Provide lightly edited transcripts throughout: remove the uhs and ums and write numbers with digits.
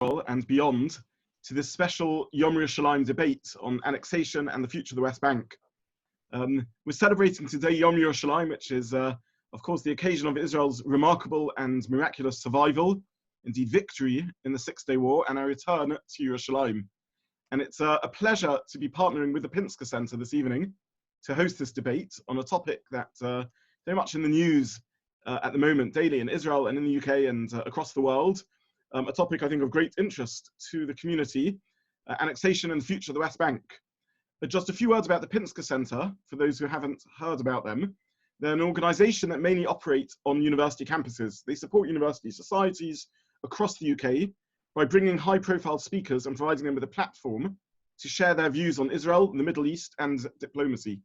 and beyond to this special Yom Yerushalayim debate on annexation and the future of the West Bank. We're celebrating today Yom Yerushalayim, which is, of course, the occasion of Israel's remarkable and miraculous survival, indeed victory, in the Six-Day War and our return to Yerushalayim. And it's a pleasure to be partnering with the Pinsker Center this evening to host this debate on a topic that's very much in the news at the moment, daily in Israel and in the UK and across the world. A topic, I think, of great interest to the community, annexation and the future of the West Bank. But just a few words about the Pinsker Center, for those who haven't heard about them. They're an organization that mainly operates on university campuses. They support university societies across the UK by bringing high-profile speakers and providing them with a platform to share their views on Israel, the Middle East, and diplomacy.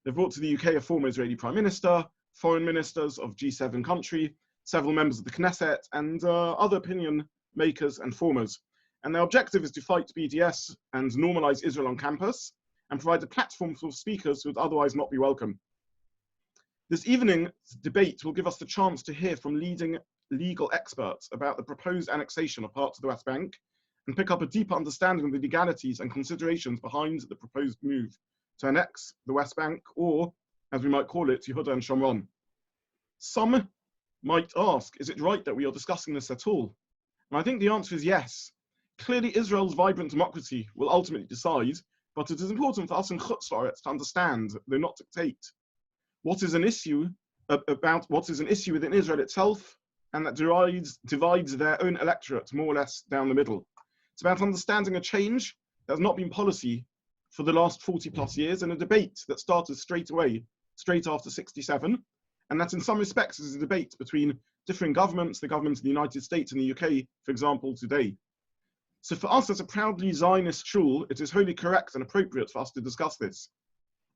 They've brought to the UK a former Israeli Prime Minister, foreign ministers of G7 country, several members of the Knesset, and other opinion makers and formers. And their objective is to fight BDS and normalize Israel on campus and provide a platform for speakers who would otherwise not be welcome. This evening's debate will give us the chance to hear from leading legal experts about the proposed annexation of parts of the West Bank and pick up a deeper understanding of the legalities and considerations behind the proposed move to annex the West Bank, or, as we might call it, Yehuda and Shomron. Some might ask, is it right that we are discussing this at all? And I think the answer is yes. Clearly, Israel's vibrant democracy will ultimately decide, but it is important for us in Chutz La'aretz to understand, though not dictate, what is an issue within Israel itself, and that divides their own electorate more or less down the middle. It's about understanding a change that has not been policy for the last 40 plus years, and a debate that started straight after 67, and that in some respects is a debate between different governments, the governments of the United States and the UK, for example, today. So for us as a proudly Zionist shul, it is wholly correct and appropriate for us to discuss this,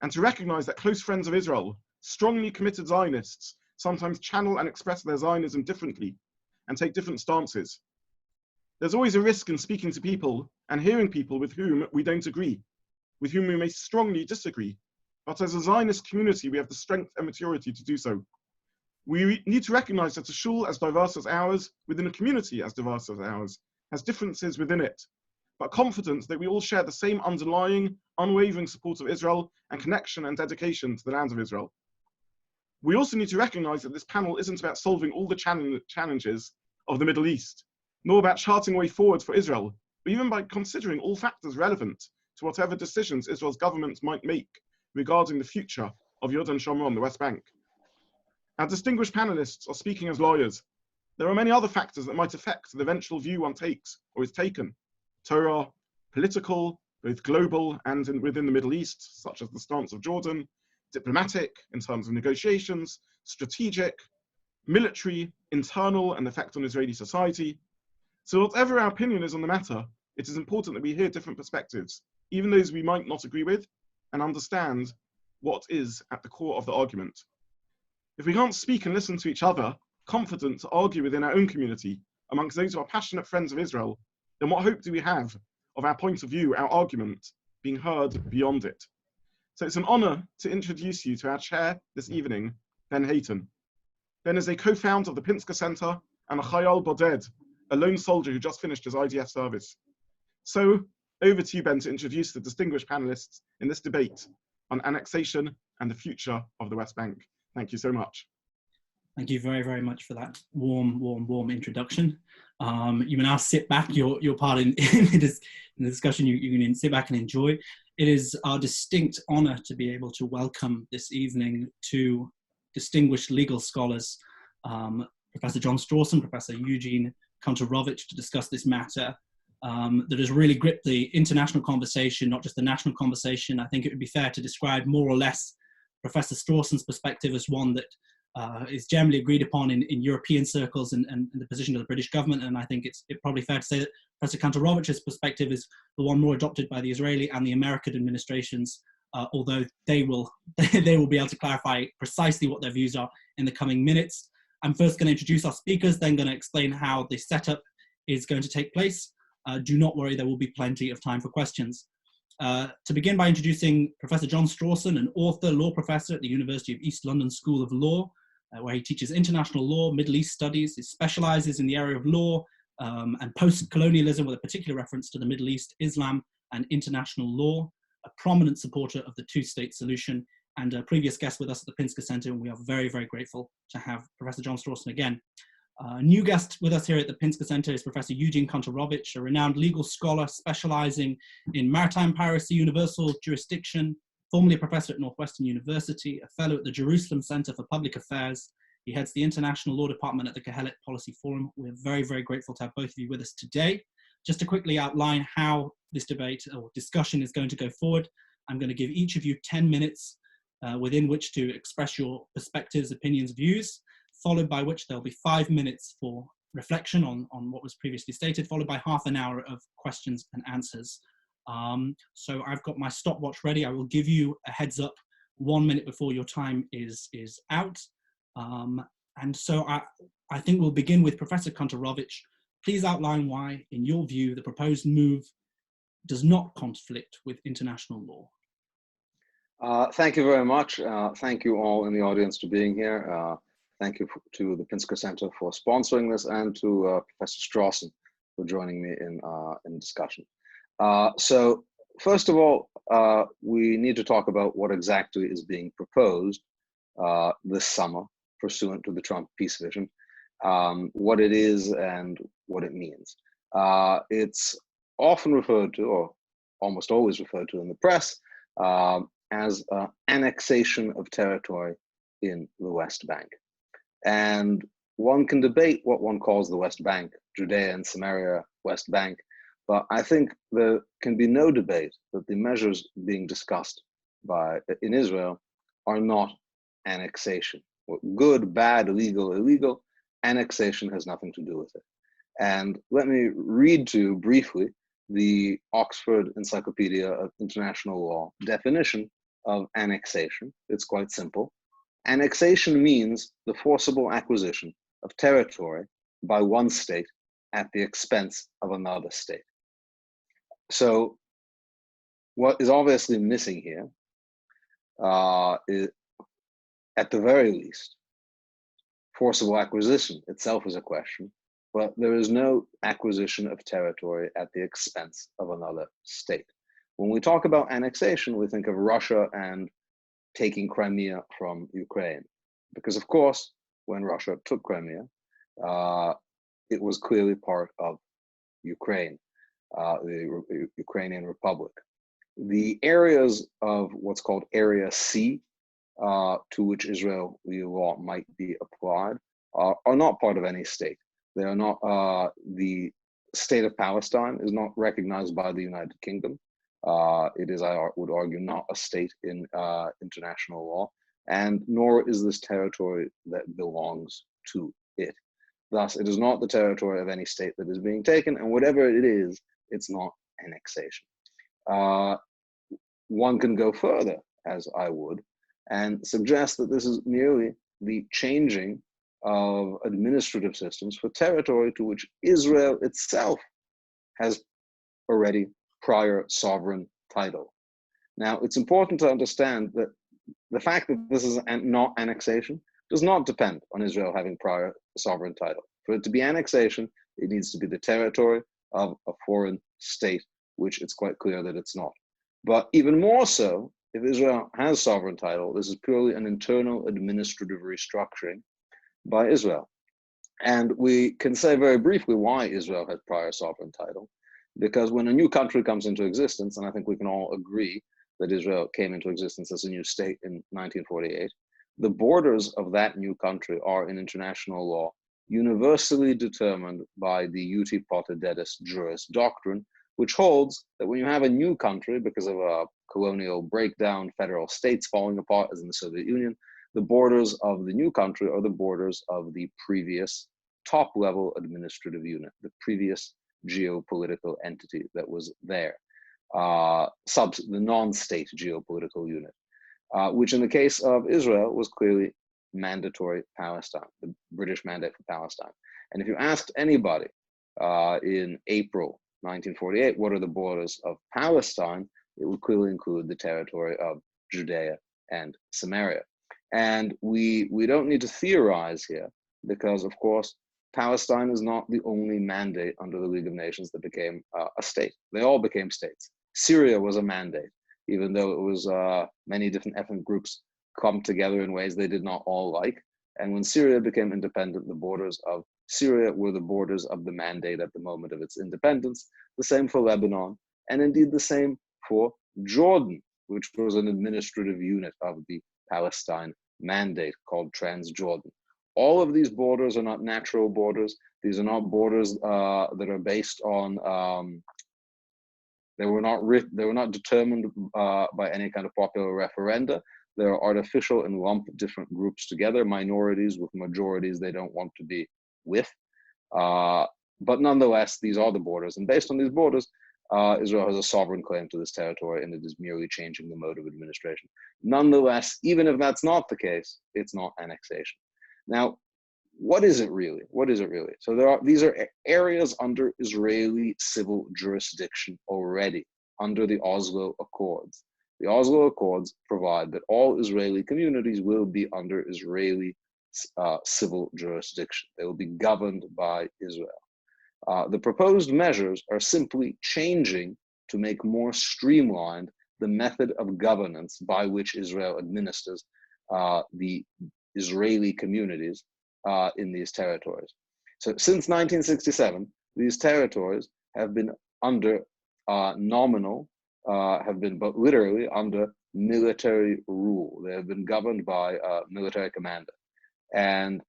and to recognize that close friends of Israel, strongly committed Zionists, sometimes channel and express their Zionism differently and take different stances. There's always a risk in speaking to people and hearing people with whom we don't agree, with whom we may strongly disagree. But as a Zionist community, we have the strength and maturity to do so. We need to recognize that a shul as diverse as ours, within a community as diverse as ours, has differences within it, but confident that we all share the same underlying, unwavering support of Israel and connection and dedication to the land of Israel. We also need to recognize that this panel isn't about solving all the challenges of the Middle East, nor about charting a way forward for Israel, but even by considering all factors relevant to whatever decisions Israel's government might make regarding the future of Yehuda and Shomron, the West Bank. Our distinguished panelists are speaking as lawyers. There are many other factors that might affect the eventual view one takes or is taken. Torah, political, both global and within the Middle East, such as the stance of Jordan, diplomatic, in terms of negotiations, strategic, military, internal, and effect on Israeli society. So whatever our opinion is on the matter, it is important that we hear different perspectives, even those we might not agree with, and understand what is at the core of the argument. If we can't speak and listen to each other, confident to argue within our own community, amongst those who are passionate friends of Israel, then what hope do we have of our point of view, our argument, being heard beyond it? So it's an honor to introduce you to our chair this evening, Ben Hayton. Ben is a co-founder of the Pinsker Center and a Chayal Boded, a lone soldier who just finished his IDF service. So over to you, Ben, to introduce the distinguished panelists in this debate on annexation and the future of the West Bank. Thank you so much. Thank you very, very much for that warm introduction. You may now sit back. Your part in the discussion. You can sit back and enjoy. It is our distinct honor to be able to welcome this evening two distinguished legal scholars, Professor John Strawson, Professor Eugene Kontorovich, to discuss this matter that has really gripped the international conversation, not just the national conversation. I think it would be fair to describe more or less Professor Strawson's perspective as one that is generally agreed upon in European circles and the position of the British government. And I think it's probably fair to say that Professor Kontorovich's perspective is the one more adopted by the Israeli and the American administrations, although they will be able to clarify precisely what their views are in the coming minutes. I'm first going to introduce our speakers, then going to explain how the setup is going to take place. Do not worry, there will be plenty of time for questions. To begin by introducing Professor John Strawson, an author, law professor at the University of East London School of Law, where he teaches international law, Middle East studies. He specializes in the area of law, and post-colonialism with a particular reference to the Middle East, Islam, and international law, a prominent supporter of the two-state solution, and a previous guest with us at the Pinsker Center, and we are very, very grateful to have Professor John Strawson again. A new guest with us here at the Pinsker Center is Professor Eugene Kontorovich, a renowned legal scholar specializing in maritime piracy, universal jurisdiction, formerly a professor at Northwestern University, a fellow at the Jerusalem Center for Public Affairs. He heads the International Law Department at the Kohelet Policy Forum. We're very, very grateful to have both of you with us today. Just to quickly outline how this debate or discussion is going to go forward, I'm going to give each of you 10 minutes within which to express your perspectives, opinions, views, followed by which there'll be 5 minutes for reflection on what was previously stated, followed by half an hour of questions and answers. So I've got my stopwatch ready. I will give you a heads up 1 minute before your time is out. And so I think we'll begin with Professor Kontorovich. Please outline why, in your view, the proposed move does not conflict with international law. Thank you very much. Thank you all in the audience for being here. Thank you to the Pinsker Center for sponsoring this, and to Professor Strawson for joining me in discussion. So first of all, we need to talk about what exactly is being proposed this summer pursuant to the Trump peace vision, what it is and what it means. It's often referred to, or almost always referred to in the press, as annexation of territory in the West Bank. And one can debate what one calls the West Bank, Judea and Samaria, West Bank, but I think there can be no debate that the measures being discussed in Israel are not annexation. Good, bad, illegal, illegal, annexation has nothing to do with it. And let me read to you briefly the Oxford Encyclopedia of International Law definition of annexation. It's quite simple. Annexation means the forcible acquisition of territory by one state at the expense of another state. So what is obviously missing here is, at the very least, forcible acquisition itself is a question, but there is no acquisition of territory at the expense of another state. When we talk about annexation, we think of Russia and taking Crimea from Ukraine, because of course, when Russia took Crimea, it was clearly part of Ukraine, the Ukrainian Republic. The areas of what's called Area C, to which Israeli law might be applied, are not part of any state. They are not, the state of Palestine is not recognized by the United Kingdom. It is, I would argue, not a state in international law, and nor is this territory that belongs to it. Thus, it is not the territory of any state that is being taken, and whatever it is, it's not annexation. One can go further, as I would, and suggest that this is merely the changing of administrative systems for territory to which Israel itself has already prior sovereign title. Now, it's important to understand that the fact that this is not annexation does not depend on Israel having prior sovereign title. For it to be annexation, it needs to be the territory of a foreign state, which it's quite clear that it's not. But even more so, if Israel has sovereign title, this is purely an internal administrative restructuring by Israel. And we can say very briefly why Israel has prior sovereign title, because when a new country comes into existence, and I think we can all agree that Israel came into existence as a new state in 1948, the borders of that new country are in international law universally determined by the uti potestatis juris doctrine, which holds that when you have a new country because of a colonial breakdown, federal states falling apart as in the Soviet Union, the borders of the new country are the borders of the previous top-level administrative unit, the previous geopolitical entity that was there, the non-state geopolitical unit, which in the case of Israel was clearly mandatory Palestine, the British mandate for Palestine. And if you asked anybody in April 1948, what are the borders of Palestine, it would clearly include the territory of Judea and Samaria. And we don't need to theorize here, because of course, Palestine is not the only mandate under the League of Nations that became a state. They all became states. Syria was a mandate, even though it was many different ethnic groups come together in ways they did not all like. And when Syria became independent, the borders of Syria were the borders of the mandate at the moment of its independence. The same for Lebanon, and indeed the same for Jordan, which was an administrative unit of the Palestine mandate called Transjordan. All of these borders are not natural borders. These are not borders that are based on, they were not determined by any kind of popular referenda. They're artificial and lump different groups together, minorities with majorities they don't want to be with. But nonetheless, these are the borders. And based on these borders, Israel has a sovereign claim to this territory, and it is merely changing the mode of administration. Nonetheless, even if that's not the case, it's not annexation. Now, what is it really? What is it really? So these are areas under Israeli civil jurisdiction already, under the Oslo Accords. The Oslo Accords provide that all Israeli communities will be under Israeli civil jurisdiction. They will be governed by Israel. The proposed measures are simply changing to make more streamlined the method of governance by which Israel administers the Israeli communities in these territories. So since 1967, these territories have been under nominal, but literally under military rule. They have been governed by a military commander. And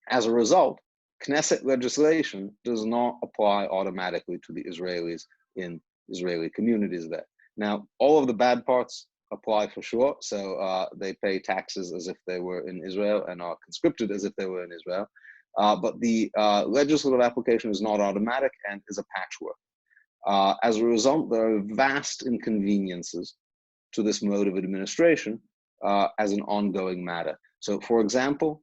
as a result, Knesset legislation does not apply automatically to the Israelis in Israeli communities there. Now, all of the bad parts apply for sure. So they pay taxes as if they were in Israel and are conscripted as if they were in Israel. But the legislative application is not automatic and is a patchwork. As a result, there are vast inconveniences to this mode of administration as an ongoing matter. So, for example,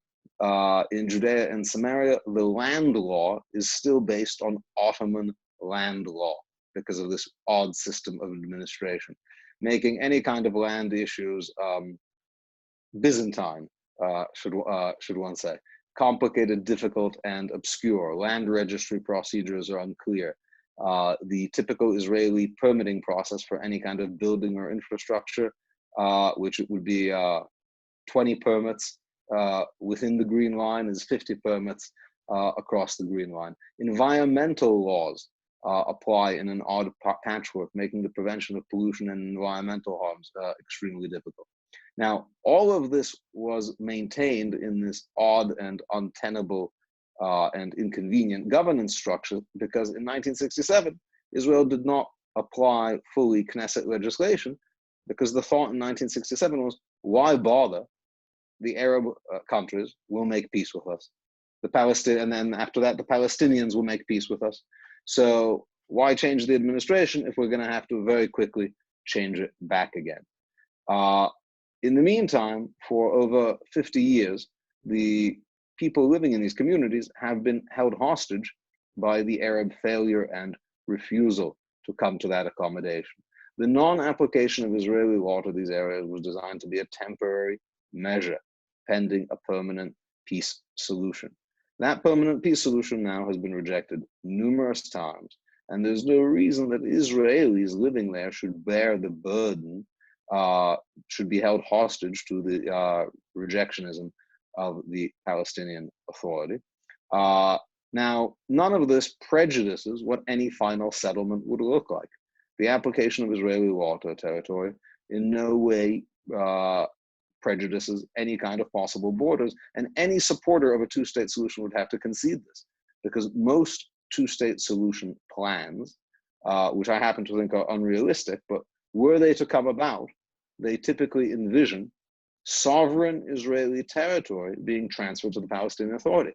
in Judea and Samaria, the land law is still based on Ottoman land law because of this odd system of administration, making any kind of land issues Byzantine, should one say, complicated, difficult, and obscure. Land registry procedures are unclear. The typical Israeli permitting process for any kind of building or infrastructure, which would be 20 permits within the Green Line, is 50 permits across the Green Line. Environmental laws apply in an odd patchwork, making the prevention of pollution and environmental harms extremely difficult. Now, all of this was maintained in this odd and untenable and inconvenient governance structure because in 1967, Israel did not apply fully Knesset legislation because the thought in 1967 was, why bother? The Arab countries will make peace with us. And then after that, the Palestinians will make peace with us. So why change the administration if we're going to have to very quickly change it back again? In the meantime, for over 50 years, the people living in these communities have been held hostage by the Arab failure and refusal to come to that accommodation. The non-application of Israeli law to these areas was designed to be a temporary measure pending a permanent peace solution. That permanent peace solution now has been rejected numerous times, and there's no reason that Israelis living there should bear the burden, should be held hostage to the rejectionism of the Palestinian Authority. Now, none of this prejudices what any final settlement would look like. The application of Israeli law to a territory in no way prejudices any kind of possible borders, and any supporter of a two-state solution would have to concede this, because most two-state solution plans, which I happen to think are unrealistic, but were they to come about, they typically envision sovereign Israeli territory being transferred to the Palestinian Authority.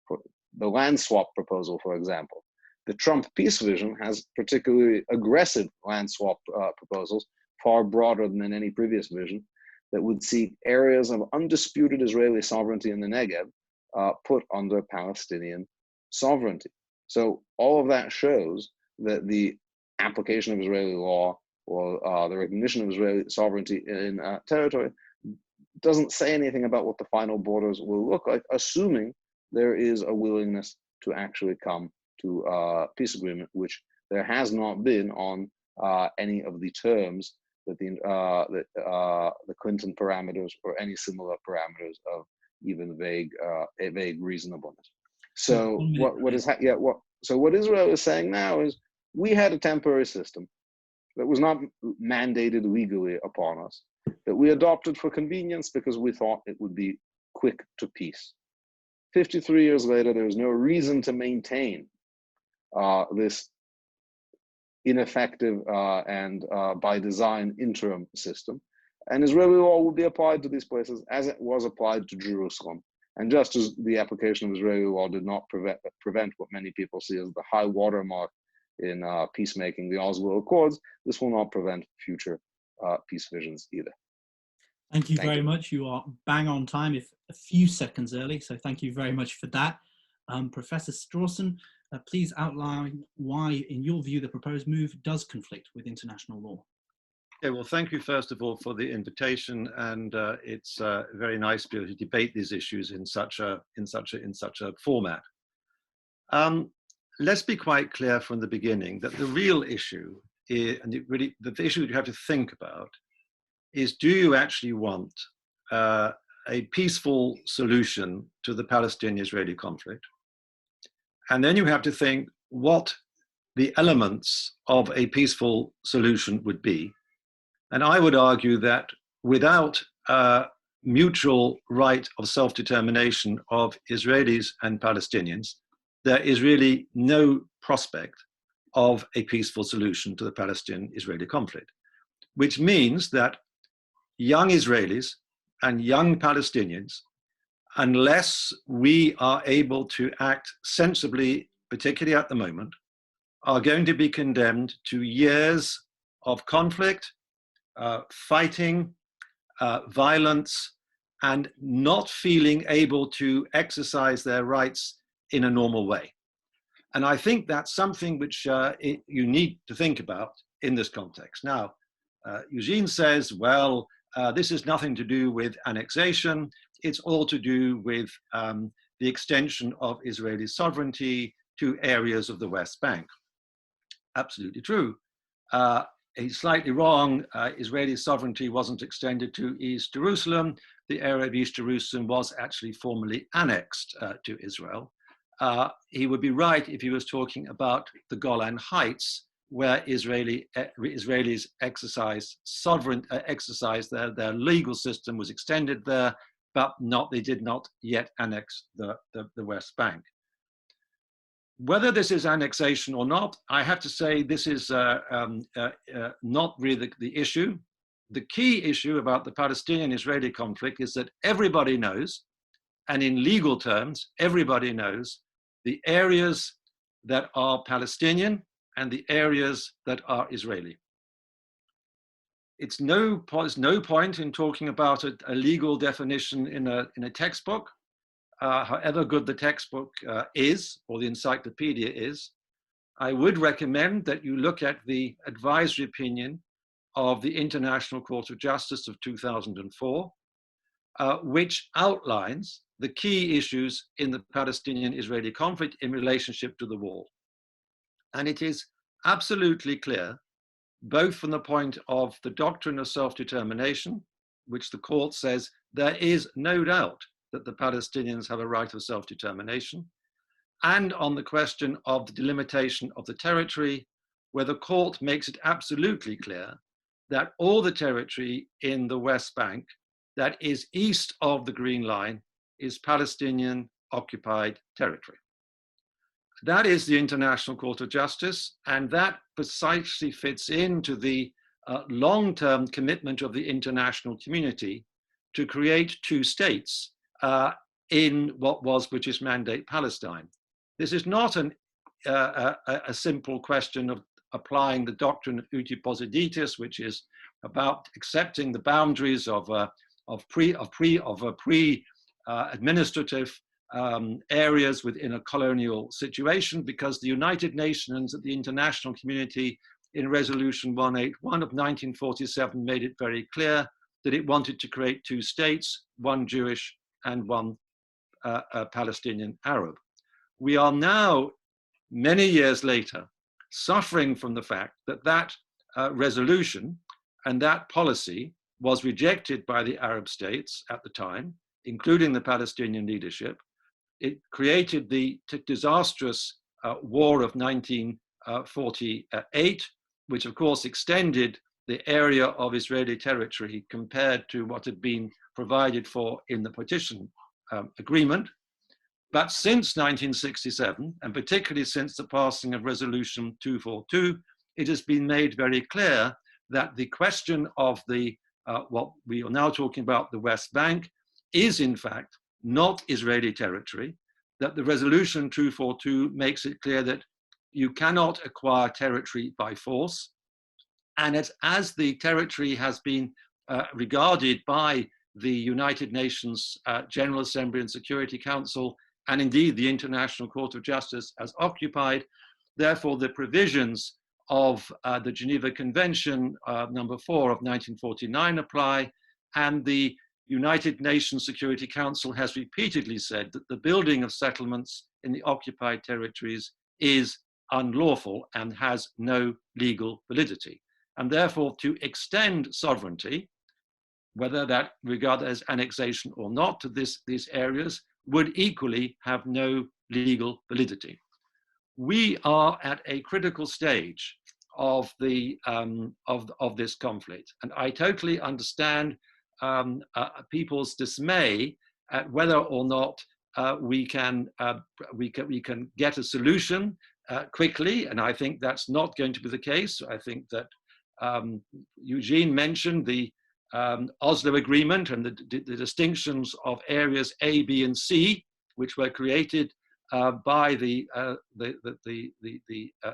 For the land swap proposal, for example. The Trump peace vision has particularly aggressive land swap proposals, far broader than any previous vision, that would see areas of undisputed Israeli sovereignty in the Negev put under Palestinian sovereignty. So all of that shows that the application of Israeli law or the recognition of Israeli sovereignty in territory doesn't say anything about what the final borders will look like, assuming there is a willingness to actually come to a peace agreement, which there has not been on any of the terms that the Clinton parameters or any similar parameters of even vague reasonableness. So what Israel is saying now is, we had a temporary system that was not mandated legally upon us, that we adopted for convenience because we thought it would be quick to peace. 53 years later, there is no reason to maintain this ineffective and by design interim system. And Israeli law will be applied to these places as it was applied to Jerusalem. And just as the application of Israeli law did not prevent what many people see as the high watermark in peacemaking, the Oslo Accords, this will not prevent future peace visions either. Thank you very much. You are bang on time, if a few seconds early. So thank you very much for that. Professor Strawson, please outline why, in your view, the proposed move does conflict with international law. Okay, well, thank you first of all for the invitation, and it's very nice to be able to debate these issues in such a format. Let's be quite clear from the beginning that the real issue is, and the issue that you have to think about is, do you actually want a peaceful solution to the Palestinian-Israeli conflict? And then you have to think what the elements of a peaceful solution would be. And I would argue that without mutual right of self-determination of Israelis and Palestinians, there is really no prospect of a peaceful solution to the Palestinian-Israeli conflict, which means that young Israelis and young Palestinians, unless we are able to act sensibly, particularly at the moment, are going to be condemned to years of conflict, fighting, violence, and not feeling able to exercise their rights in a normal way. And I think that's something which you need to think about in this context. Now, Eugene says, well, this is nothing to do with annexation. It's all to do with the extension of Israeli sovereignty to areas of the West Bank. Absolutely true. He's slightly wrong. Israeli sovereignty wasn't extended to East Jerusalem. The area of East Jerusalem was actually formally annexed to Israel. He would be right if he was talking about the Golan Heights, where Israelis exercised their legal system was extended there, but they did not yet annex the West Bank. Whether this is annexation or not, I have to say this is not really the issue. The key issue about the Palestinian-Israeli conflict is that everybody knows, and in legal terms, everybody knows the areas that are Palestinian and the areas that are Israeli. It's no point in talking about a legal definition in a textbook. However good the textbook is, or the encyclopedia is, I would recommend that you look at the advisory opinion of the International Court of Justice of 2004, which outlines the key issues in the Palestinian-Israeli conflict in relationship to the wall. And it is absolutely clear, both from the point of the doctrine of self-determination, which the court says there is no doubt that the Palestinians have a right of self-determination, and on the question of the delimitation of the territory, where the court makes it absolutely clear that all the territory in the West Bank that is east of the Green Line is Palestinian occupied territory. That is the International Court of Justice, and that precisely fits into the long-term commitment of the international community to create two states in what was British Mandate Palestine. This is not a simple question of applying the doctrine of uti possidetis, which is about accepting the boundaries of pre-administrative areas within a colonial situation, because the United Nations and the international community in Resolution 181 of 1947 made it very clear that it wanted to create two states, one Jewish and one Palestinian Arab. We are now, many years later, suffering from the fact that that resolution and that policy was rejected by the Arab states at the time, including the Palestinian leadership. It created the disastrous war of 1948, which of course extended the area of Israeli territory compared to what had been provided for in the partition agreement. But since 1967, and particularly since the passing of Resolution 242, it has been made very clear that the question of the what we are now talking about, the West Bank, is in fact not Israeli territory, that the Resolution 242 makes it clear that you cannot acquire territory by force, and as the territory has been regarded by the United Nations General Assembly and Security Council, and indeed the International Court of Justice, as occupied, therefore the provisions of the Geneva Convention number 4 of 1949 apply, and the United Nations Security Council has repeatedly said that the building of settlements in the occupied territories is unlawful and has no legal validity. And therefore, to extend sovereignty, whether that regarded as annexation or not, to these areas, would equally have no legal validity. We are at a critical stage of this conflict, and I totally understand people's dismay at whether or not we can get a solution quickly, and I think that's not going to be the case. I think that Eugene mentioned the Oslo Agreement and the distinctions of areas A, B, and C, which were created by the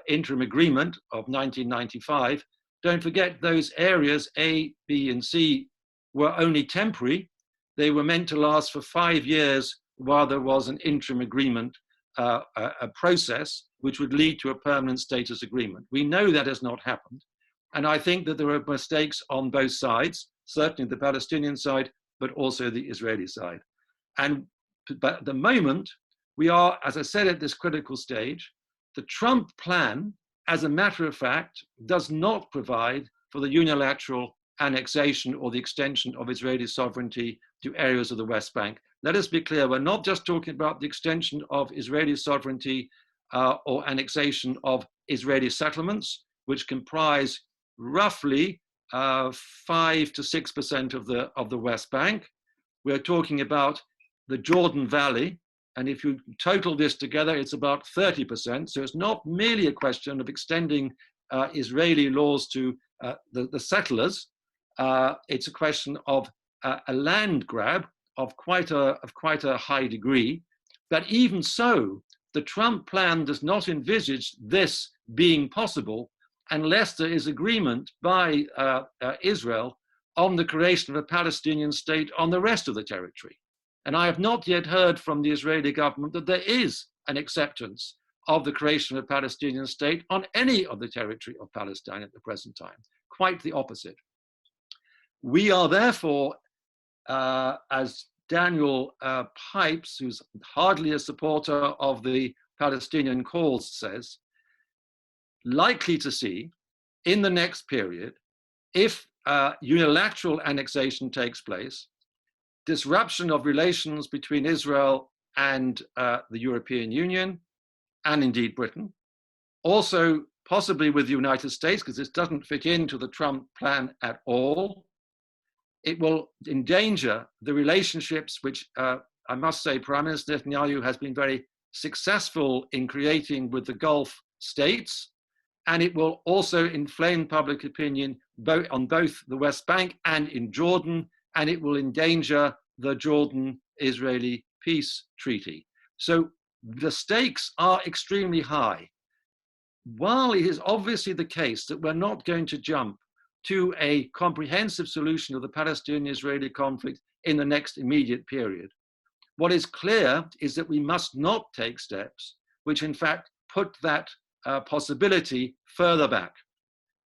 interim agreement of 1995. Don't forget those areas A, B, and C were only temporary. They were meant to last for 5 years while there was an interim agreement a process which would lead to a permanent status agreement. We know that has not happened. And I think that there are mistakes on both sides, certainly the Palestinian side, but also the Israeli side. But at the moment, we are, as I said, at this critical stage. The Trump plan, as a matter of fact, does not provide for the unilateral annexation or the extension of Israeli sovereignty to areas of the West Bank. Let us be clear, we're not just talking about the extension of Israeli sovereignty or annexation of Israeli settlements, which comprise roughly 5 to 6% of the West Bank. We're talking about the Jordan Valley, and if you total this together, it's about 30%. So it's not merely a question of extending Israeli laws to the settlers. It's a question of a land grab of quite a high degree. But even so, the Trump plan does not envisage this being possible unless there is agreement by Israel on the creation of a Palestinian state on the rest of the territory. And I have not yet heard from the Israeli government that there is an acceptance of the creation of a Palestinian state on any of the territory of Palestine at the present time. Quite the opposite. We are therefore, as Daniel Pipes, who's hardly a supporter of the Palestinian cause, says, likely to see in the next period, if unilateral annexation takes place, disruption of relations between Israel and the European Union, and indeed Britain, also possibly with the United States, because this doesn't fit into the Trump plan at all. It will endanger the relationships which I must say Prime Minister Netanyahu has been very successful in creating with the Gulf states, and it will also inflame public opinion on both the West Bank and in Jordan, and it will endanger the Jordan-Israeli peace treaty. So the stakes are extremely high. While it is obviously the case that we're not going to jump to a comprehensive solution of the Palestinian-Israeli conflict in the next immediate period, what is clear is that we must not take steps which in fact put that possibility further back.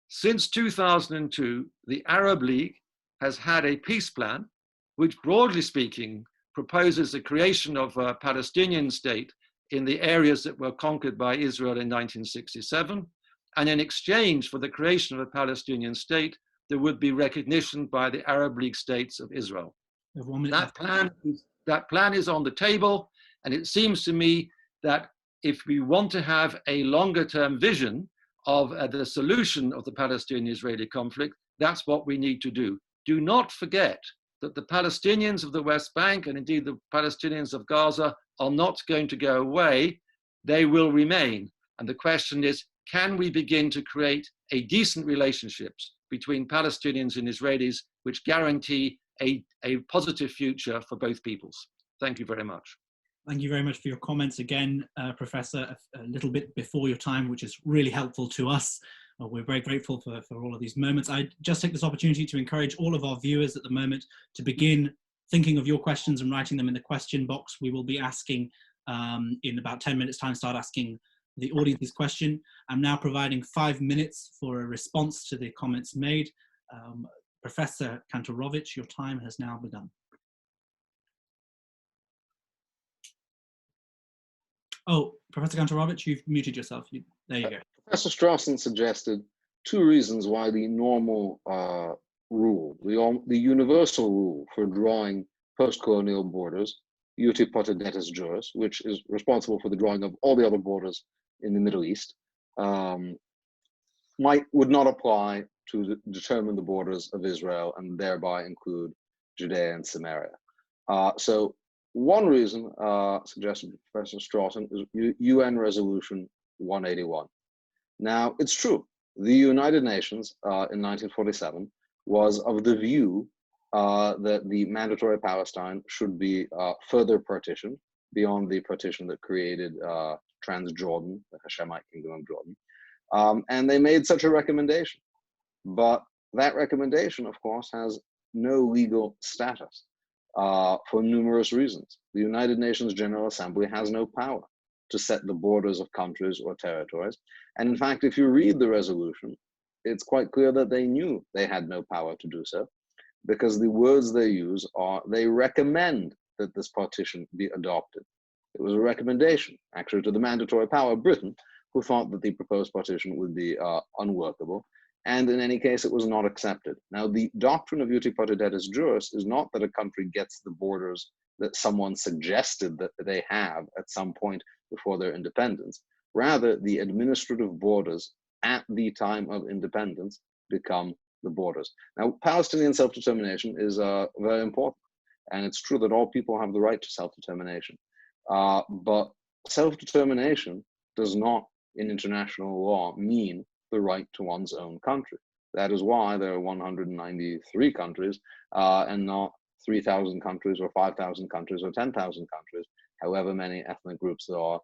Since 2002, the Arab League has had a peace plan, which broadly speaking proposes the creation of a Palestinian state in the areas that were conquered by Israel in 1967. And in exchange for the creation of a Palestinian state, there would be recognition by the Arab League states of Israel. That plan is on the table, and it seems to me that if we want to have a longer term vision of the solution of the Palestinian-Israeli conflict, that's what we need to do. Do not forget that the Palestinians of the West Bank, and indeed the Palestinians of Gaza, are not going to go away. They will remain. And the question is, can we begin to create a decent relationships between Palestinians and Israelis which guarantee a positive future for both peoples? Thank you very much. Thank you very much for your comments again, Professor, a little bit before your time, which is really helpful to us. We're very grateful for all of these moments. I just take this opportunity to encourage all of our viewers at the moment to begin thinking of your questions and writing them in the question box. We will be asking in about 10 minutes time, start asking the audience this question. I'm now providing 5 minutes for a response to the comments made. Professor Kantorovich, your time has now begun. Oh, Professor Kantorovich, you've muted yourself. There you go. Professor Strawson suggested 2 reasons why the normal rule, the universal rule for drawing post-colonial borders, uti potestatis juris, which is responsible for the drawing of all the other borders in the Middle East, would not apply to determine the borders of Israel and thereby include Judea and Samaria. So one reason suggested by Professor Strawson is UN Resolution 181. Now, it's true, the United Nations in 1947 was of the view that the mandatory Palestine should be further partitioned beyond the partition that created Transjordan, the Hashemite Kingdom of Jordan. And they made such a recommendation. But that recommendation, of course, has no legal status for numerous reasons. The United Nations General Assembly has no power to set the borders of countries or territories. And in fact, if you read the resolution, it's quite clear that they knew they had no power to do so, because the words they use are, they recommend that this partition be adopted. It was a recommendation, actually, to the mandatory power, Britain, who thought that the proposed partition would be unworkable. And in any case, it was not accepted. Now, the doctrine of uti potestatis juris is not that a country gets the borders that someone suggested that they have at some point before their independence. Rather, the administrative borders at the time of independence become the borders. Now, Palestinian self-determination is very important. And it's true that all people have the right to self-determination. But self-determination does not, in international law, mean the right to one's own country. That is why there are 193 countries and not 3,000 countries or 5,000 countries or 10,000 countries, however many ethnic groups there are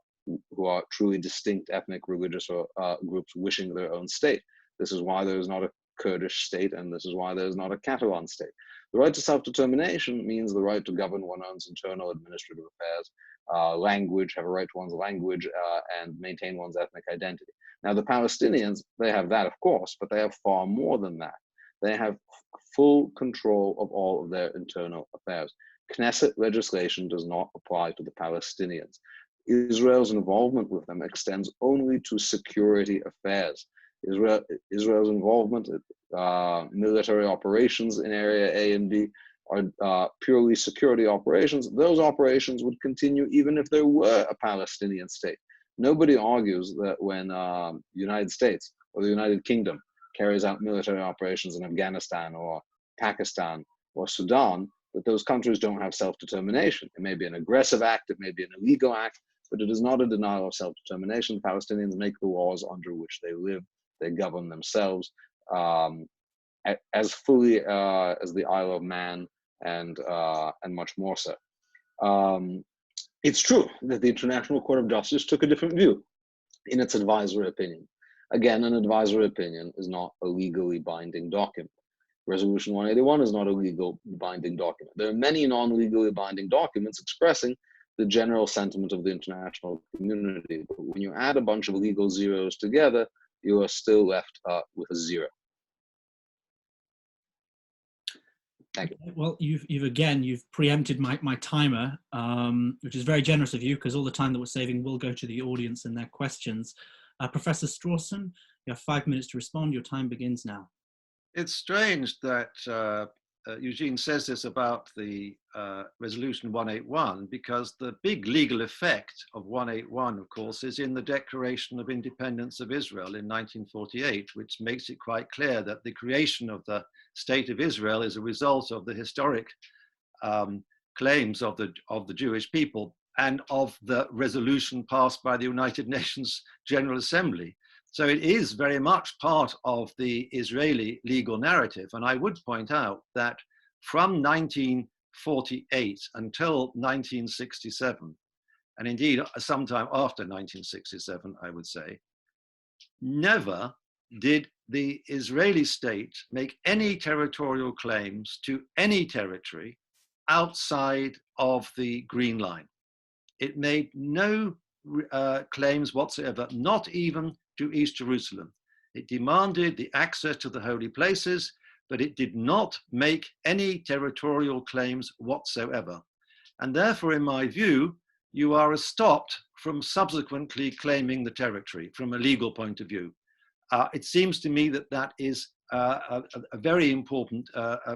who are truly distinct ethnic, religious or groups wishing their own state. This is why there is not a Kurdish state, and this is why there is not a Catalan state. The right to self-determination means the right to govern one's internal administrative affairs, language, have a right to one's language, and maintain one's ethnic identity. Now, the Palestinians, they have that, of course, but they have far more than that. They have full control of all of their internal affairs. Knesset legislation does not apply to the Palestinians. Israel's involvement with them extends only to security affairs. Israel's involvement, military operations in Area A and B are purely security operations. Those operations would continue even if there were a Palestinian state. Nobody argues that when the United States or the United Kingdom carries out military operations in Afghanistan or Pakistan or Sudan, that those countries don't have self-determination. It may be an aggressive act, it may be an illegal act, but it is not a denial of self-determination. Palestinians make the laws under which they live. They govern themselves as fully as the Isle of Man and much more so. It's true that the International Court of Justice took a different view in its advisory opinion. Again, an advisory opinion is not a legally binding document. Resolution 181 is not a legal binding document. There are many non-legally binding documents expressing the general sentiment of the international community. But when you add a bunch of legal zeros together, you are still left with a zero. Thank you. Well, you've preempted my timer, which is very generous of you, because all the time that we're saving will go to the audience and their questions. Professor Strawson, you have 5 minutes to respond. Your time begins now. It's strange that Eugene says this about the Resolution 181, because the big legal effect of 181, of course, is in the Declaration of Independence of Israel in 1948, which makes it quite clear that the creation of the State of Israel is a result of the historic claims of the Jewish people and of the resolution passed by the United Nations General Assembly. So it is very much part of the Israeli legal narrative. And I would point out that from 1948 until 1967, and indeed sometime after 1967, I would say, never did the Israeli state make any territorial claims to any territory outside of the Green Line. It made no claims whatsoever, not even to East Jerusalem. It demanded the access to the holy places, but it did not make any territorial claims whatsoever. And therefore, in my view, you are stopped from subsequently claiming the territory from a legal point of view. It seems to me that that is a very important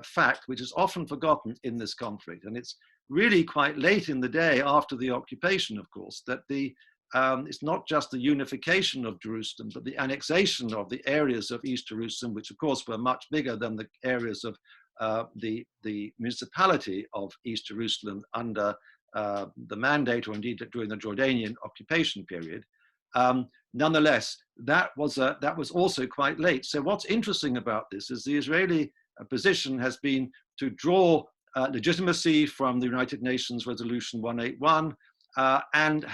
fact, which is often forgotten in this conflict. And it's really quite late in the day after the occupation, of course, that it's not just the unification of Jerusalem, but the annexation of the areas of East Jerusalem, which of course were much bigger than the areas of the municipality of East Jerusalem under the mandate, or indeed during the Jordanian occupation period. Nonetheless, that was also quite late. So what's interesting about this is the Israeli position has been to draw legitimacy from the United Nations Resolution 181, and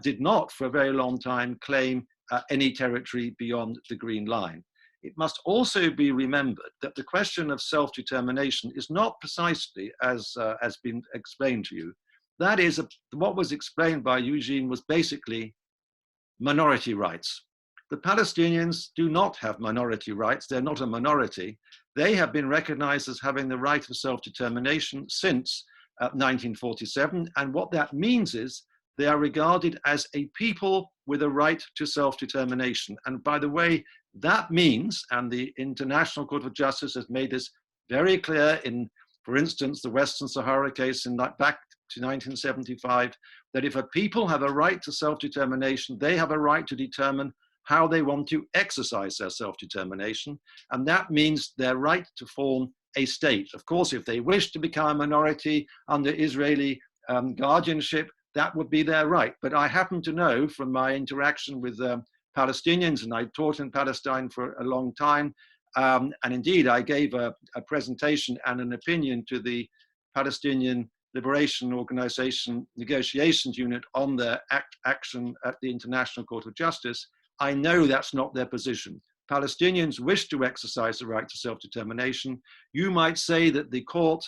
did not for a very long time claim any territory beyond the Green Line. It must also be remembered that the question of self-determination is not precisely as has been explained to you. That is, what was explained by Eugene was basically minority rights. The Palestinians do not have minority rights. They're not a minority. They have been recognized as having the right of self-determination since 1947. And what that means is they are regarded as a people with a right to self-determination. And by the way, that means, and the International Court of Justice has made this very clear in, for instance, the Western Sahara case back to 1975, that if a people have a right to self-determination, they have a right to determine how they want to exercise their self-determination. And that means their right to form a state. Of course, if they wish to become a minority under Israeli guardianship, that would be their right. But I happen to know from my interaction with Palestinians, and I taught in Palestine for a long time, and indeed I gave a presentation and an opinion to the Palestinian Liberation Organization Negotiations Unit on their action at the International Court of Justice. I know that's not their position. Palestinians wish to exercise the right to self-determination. You might say that the court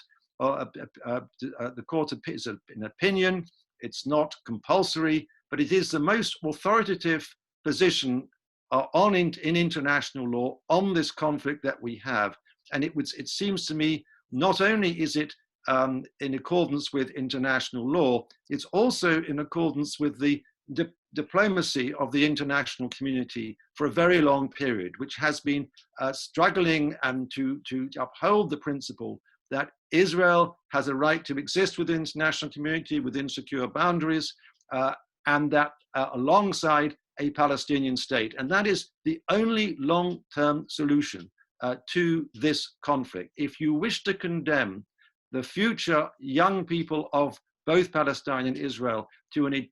is an opinion. It's not compulsory, but it is the most authoritative position in international law on this conflict that we have. And it seems to me, not only is it in accordance with international law, it's also in accordance with the diplomacy of the international community for a very long period, which has been struggling and to uphold the principle that Israel has a right to exist within the international community within secure boundaries, and that alongside a Palestinian state. And that is the only long-term solution to this conflict. If you wish to condemn the future young people of both Palestine and Israel to an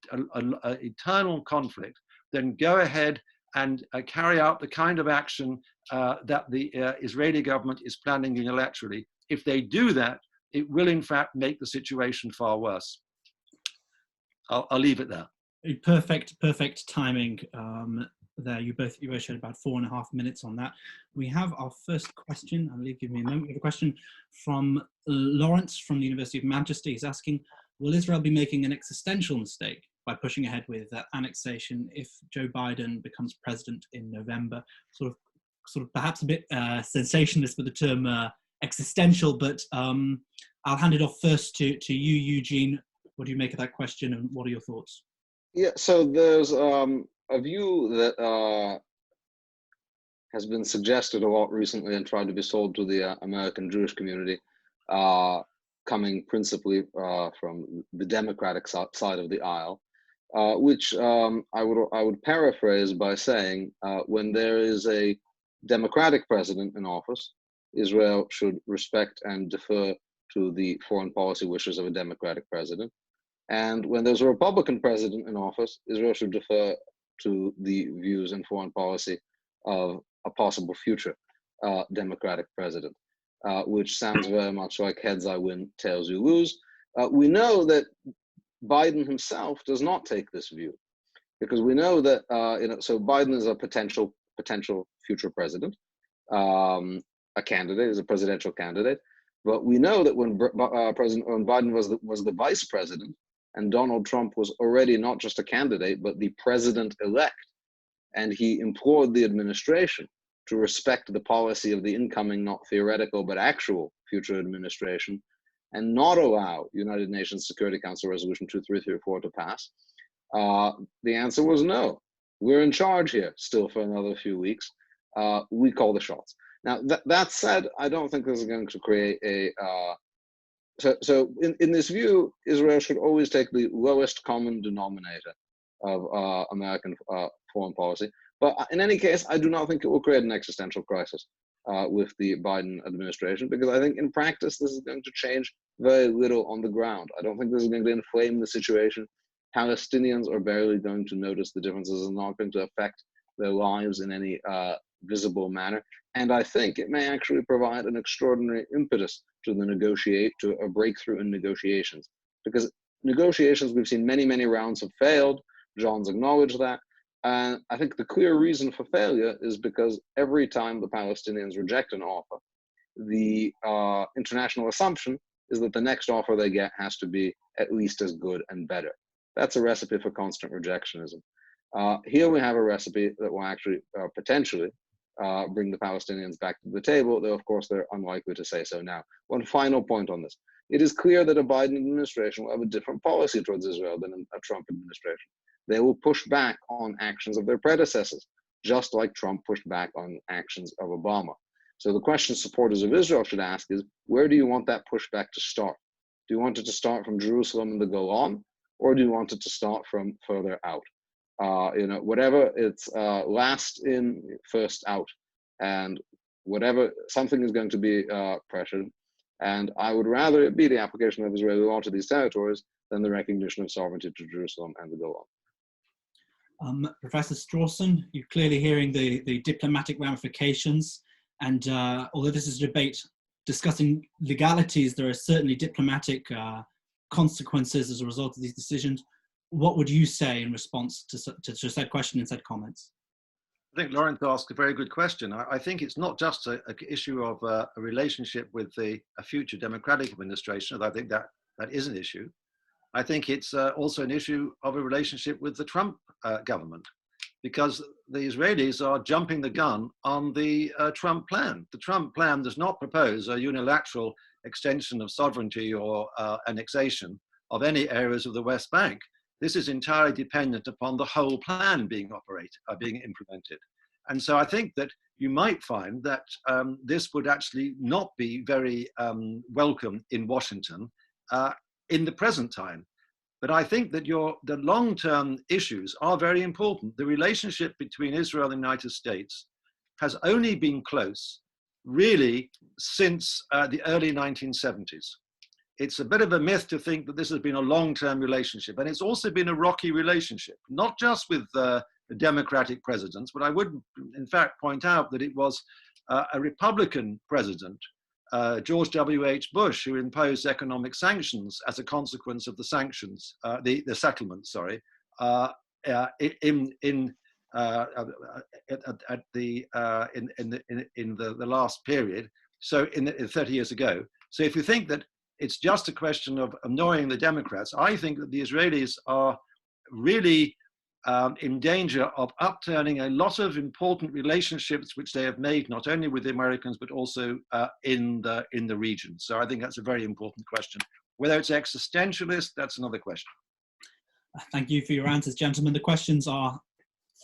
eternal conflict, then go ahead and carry out the kind of action that the Israeli government is planning unilaterally. If they do that, it will in fact make the situation far worse. I'll leave it there. Perfect timing there. You both shared about 4.5 minutes on that. We have our first question. I believe, give me a moment. We have a question from Lawrence from the University of Manchester. He's asking, will Israel be making an existential mistake by pushing ahead with annexation if Joe Biden becomes president in November? Sort of perhaps a bit sensationalist with the term existential, but I'll hand it off first to you, Eugene. What do you make of that question, and what are your thoughts? Yeah, so there's a view that has been suggested a lot recently and tried to be sold to the American Jewish community, coming principally from the Democratic side of the aisle, which I would paraphrase by saying, when there is a Democratic president in office, Israel should respect and defer to the foreign policy wishes of a Democratic president. And when there's a Republican president in office, Israel should defer to the views and foreign policy of a possible future Democratic president, which sounds very much like heads I win, tails you lose. We know that Biden himself does not take this view, because we know that so Biden is a potential future president, a candidate, is a presidential candidate. But we know that when Biden was the vice president, and Donald Trump was already not just a candidate, but the president-elect, and he implored the administration to respect the policy of the incoming, not theoretical, but actual future administration, and not allow United Nations Security Council Resolution 2334 to pass. The answer was no. We're in charge here still for another few weeks. We call the shots. Now, that said, I don't think this is going to create a... So in this view, Israel should always take the lowest common denominator of American foreign policy. But in any case, I do not think it will create an existential crisis with the Biden administration, because I think in practice, this is going to change very little on the ground. I don't think this is going to inflame the situation. Palestinians are barely going to notice the differences. It's not going to affect their lives in any visible manner. And I think it may actually provide an extraordinary impetus to a breakthrough in negotiations. Because negotiations, we've seen many, many rounds have failed. John's acknowledged that. And I think the clear reason for failure is because every time the Palestinians reject an offer, the international assumption is that the next offer they get has to be at least as good and better. That's a recipe for constant rejectionism. Here we have a recipe that will actually potentially bring the Palestinians back to the table, though of course they're unlikely to say so now. One final point on this. It is clear that a Biden administration will have a different policy towards Israel than a Trump administration. They will push back on actions of their predecessors, just like Trump pushed back on actions of Obama. So the question supporters of Israel should ask is, where do you want that pushback to start? Do you want it to start from Jerusalem and the Golan, or do you want it to start from further out? Whatever, it's last in, first out, and whatever, something is going to be pressured. And I would rather it be the application of Israeli law to these territories than the recognition of sovereignty to Jerusalem and the Golan. Professor Strawson, you're clearly hearing the diplomatic ramifications, and although this is a debate discussing legalities, there are certainly diplomatic consequences as a result of these decisions. What would you say in response to said question and said comments? I think Lawrence asked a very good question. I think it's not just an issue of a relationship with a future Democratic administration, although I think that is an issue. I think it's also an issue of a relationship with the Trump government, because the Israelis are jumping the gun on the Trump plan. The Trump plan does not propose a unilateral extension of sovereignty or annexation of any areas of the West Bank. This is entirely dependent upon the whole plan being implemented. And so I think that you might find that this would actually not be very welcome in Washington in the present time. But I think that the long-term issues are very important. The relationship between Israel and the United States has only been close, really, since the early 1970s. It's a bit of a myth to think that this has been a long-term relationship. And it's also been a rocky relationship, not just with the Democratic presidents, but I would, in fact, point out that it was a Republican president, George W.H. Bush, who imposed economic sanctions as a consequence of the sanctions, the settlement, sorry, in the last period. So in 30 years ago. So if you think that it's just a question of annoying the Democrats, I think that the Israelis are really in danger of upturning a lot of important relationships which they have made, not only with the Americans, but also in the region. So I think that's a very important question. Whether it's existentialist, that's another question. Thank you for your answers, gentlemen. The questions are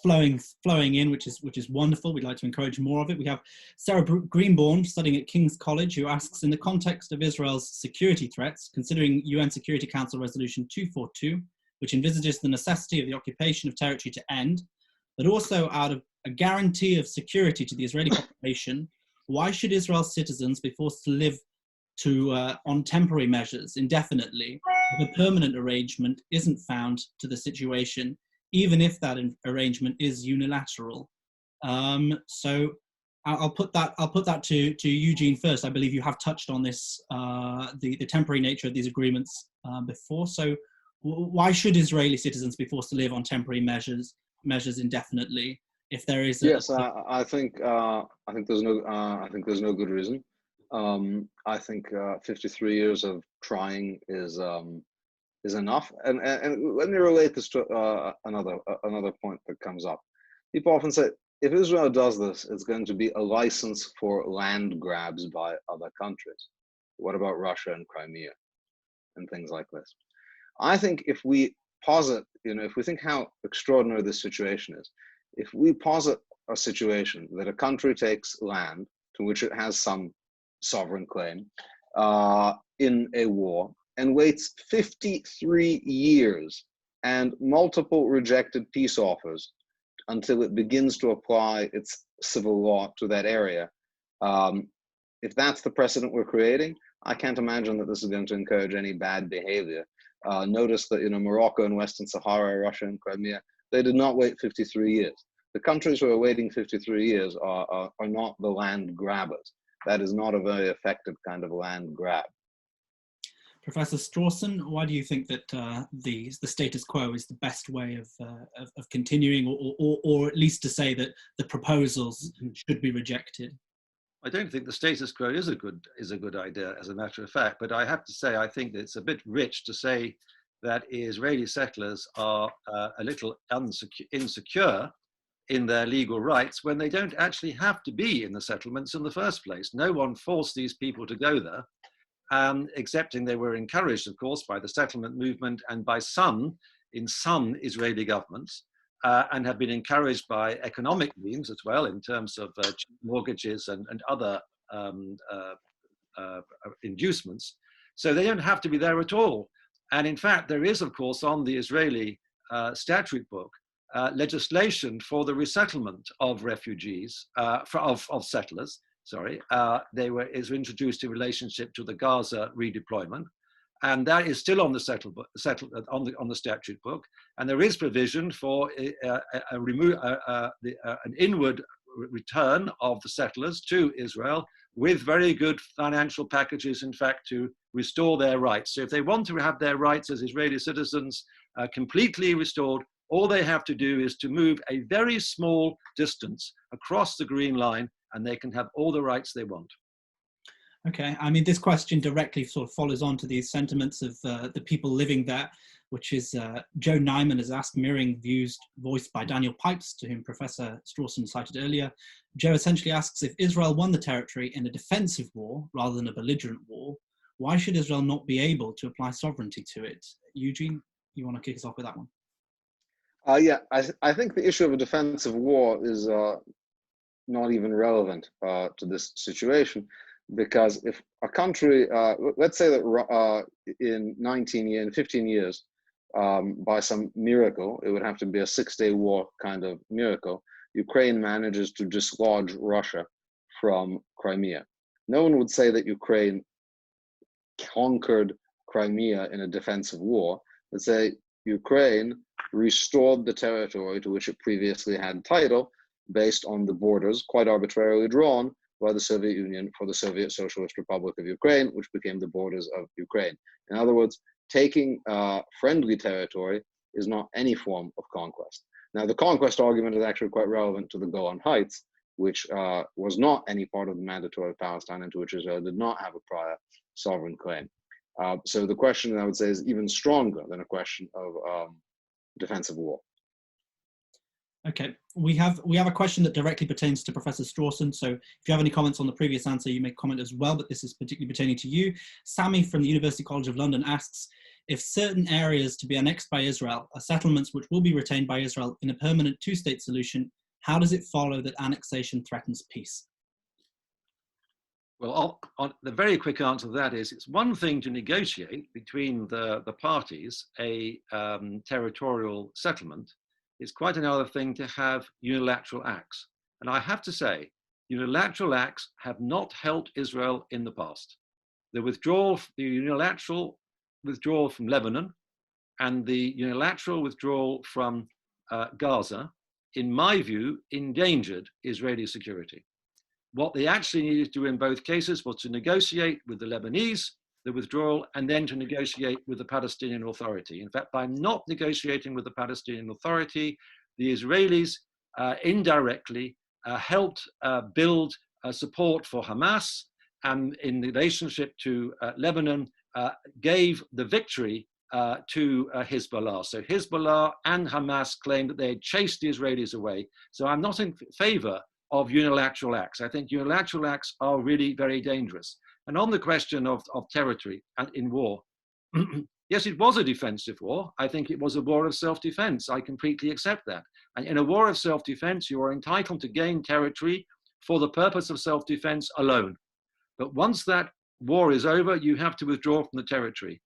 flowing in, which is wonderful. We'd like to encourage more of it. We have Sarah Greenbaum studying at King's College, who asks, in the context of Israel's security threats, considering UN Security Council Resolution 242, which envisages the necessity of the occupation of territory to end, but also out of a guarantee of security to the Israeli population, why should Israel's citizens be forced to live on temporary measures indefinitely if a permanent arrangement isn't found to the situation, even if that arrangement is unilateral? So I'll put that to Eugene first. I believe you have touched on this, the temporary nature of these agreements before. So why should Israeli citizens be forced to live on temporary measures indefinitely if there is? Yes, I think there's no good reason. I think 53 years of trying is enough. And let me relate this to another point that comes up. People often say, if Israel does this, it's going to be a license for land grabs by other countries. What about Russia and Crimea and things like this? I think if we posit, if we think how extraordinary this situation is, if we posit a situation that a country takes land to which it has some sovereign claim in a war and waits 53 years and multiple rejected peace offers until it begins to apply its civil law to that area, if that's the precedent we're creating, I can't imagine that this is going to encourage any bad behavior. Notice that Morocco and Western Sahara, Russia and Crimea, they did not wait 53 years. The countries who are waiting 53 years are not the land grabbers. That is not a very effective kind of land grab. Professor Strawson, why do you think that the status quo is the best way of continuing, or at least to say that the proposals should be rejected? I don't think the status quo is a good idea, as a matter of fact. But I have to say, I think that it's a bit rich to say that Israeli settlers are a little insecure in their legal rights when they don't actually have to be in the settlements in the first place. No one forced these people to go there, excepting they were encouraged, of course, by the settlement movement and by some Israeli governments, and have been encouraged by economic means as well, in terms of mortgages and other inducements. So they don't have to be there at all. And in fact, there is, of course, on the Israeli statute book, legislation for the resettlement of refugees, of settlers. Sorry, is introduced in relationship to the Gaza redeployment, and that is still on the on the statute book. And there is provision for an inward return of the settlers to Israel with very good financial packages, in fact, to restore their rights. So if they want to have their rights as Israeli citizens completely restored, all they have to do is to move a very small distance across the Green Line, and they can have all the rights they want. Okay, I mean, this question directly sort of follows on to these sentiments of the people living there, which is Joe Nyman has asked, mirroring views voiced by Daniel Pipes, to whom Professor Strawson cited earlier. Joe essentially asks, if Israel won the territory in a defensive war rather than a belligerent war, why should Israel not be able to apply sovereignty to it? Eugene, you want to kick us off with that one? Yeah, I think the issue of a defensive war is not even relevant to this situation, because if a country, let's say that in 15 years, by some miracle, it would have to be a 6-day war kind of miracle, Ukraine manages to dislodge Russia from Crimea. No one would say that Ukraine conquered Crimea in a defensive war. They'd say Ukraine restored the territory to which it previously had title based on the borders, quite arbitrarily drawn by the Soviet Union for the Soviet Socialist Republic of Ukraine, which became the borders of Ukraine. In other words, taking friendly territory is not any form of conquest. Now, the conquest argument is actually quite relevant to the Golan Heights, which was not any part of the mandatory Palestine, into which Israel did not have a prior sovereign claim. So the question, I would say, is even stronger than a question of defensive war. Okay, we have a question that directly pertains to Professor Strawson. So if you have any comments on the previous answer, you may comment as well, but this is particularly pertaining to you. Sammy from the University College of London asks, if certain areas to be annexed by Israel are settlements which will be retained by Israel in a permanent two-state solution, how does it follow that annexation threatens peace? Well, the very quick answer to that is, it's one thing to negotiate between the parties a territorial settlement. It's quite another thing to have unilateral acts. And I have to say, unilateral acts have not helped Israel in the past. The unilateral withdrawal from Lebanon and the unilateral withdrawal from Gaza, in my view, endangered Israeli security. What they actually needed to do in both cases was to negotiate with the Lebanese, the withdrawal, and then to negotiate with the Palestinian Authority. In fact, by not negotiating with the Palestinian Authority, the Israelis indirectly helped build support for Hamas, and in relationship to Lebanon, gave the victory to Hezbollah. So Hezbollah and Hamas claimed that they had chased the Israelis away. So I'm not in favor of unilateral acts. I think unilateral acts are really very dangerous. And on the question of territory in war, yes, it was a defensive war. I think it was a war of self-defense. I completely accept that. And in a war of self-defense, you are entitled to gain territory for the purpose of self-defense alone. But once that war is over, you have to withdraw from the territory.